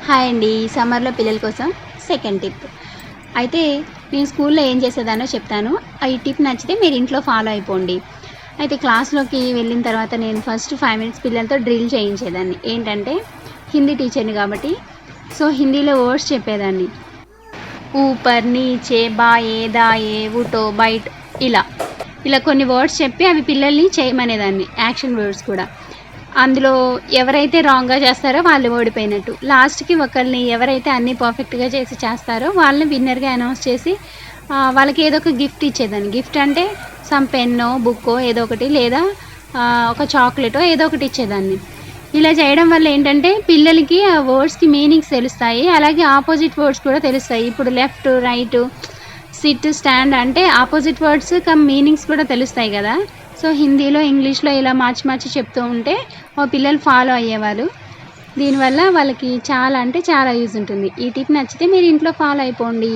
Hi అండి. సమ్మర్‌లో పిల్లల కోసం సెకండ్ టిప్. అయితే నేను స్కూల్‌లో ఏం చేసేదాన్నో చెప్తాను. ఈ టిప్ నచ్చితే మీరు ఇంట్లో ఫాలో అయిపోండి. అయితే క్లాస్‌లోకి వెళ్ళిన తర్వాత నేను ఫస్ట్ 5 మినిట్స్ పిల్లలతో డ్రిల్ చేయించేదాన్ని. ఏంటంటే హిందీ టీచర్‌ని కాబట్టి హిందీలో వర్డ్స్ చెప్పేదాన్ని. ఊపర్, నీచే, బాయే, దాయే, ఉఠో, బైట్ ఇలా. ఇలా కొన్ని వర్డ్స్ చెప్పి అవి పిల్లల్ని చేయమనేదాన్ని. యాక్షన్ వర్డ్స్ కూడా. అందులో ఎవరైతే రాంగ్‌గా చేస్తారో వాళ్ళు ఓడిపోయినట్టు. లాస్ట్‌కి ఒకళ్ళని ఎవరైతే అన్నీ పర్ఫెక్ట్‌గా చేస్తారో వాళ్ళని విన్నర్‌గా అనౌన్స్ చేసి వాళ్ళకి ఏదో ఒక గిఫ్ట్ ఇచ్చేదాన్ని. గిఫ్ట్ అంటే సమ్ పెన్నో, బుక్కో ఏదో ఒకటి లేదా ఒక చాక్లెటో ఏదో ఒకటి ఇచ్చేదాన్ని. ఇలా చేయడం వల్ల ఏంటంటే పిల్లలకి ఆ వర్డ్స్‌కి మీనింగ్స్ తెలుస్తాయి. అలాగే ఆపోజిట్ వర్డ్స్ కూడా తెలుస్తాయి. ఇప్పుడు లెఫ్ట్, రైట్, సిట్, స్టాండ్ అంటే ఆపోజిట్ వర్డ్స్ మీనింగ్స్ కూడా తెలుస్తాయి కదా! హిందీలో, ఇంగ్లీష్‌లో ఇలా మార్చి చెప్తూ ఉంటే పిల్లలు ఫాలో అయ్యేవాళ్ళు. దీనివల్ల వాళ్ళకి చాలా అంటే చాలా యూజ్ ఉంటుంది. ఈ టిప్ నచ్చితే మీరు ఇంట్లో ఫాలో అయిపోండి.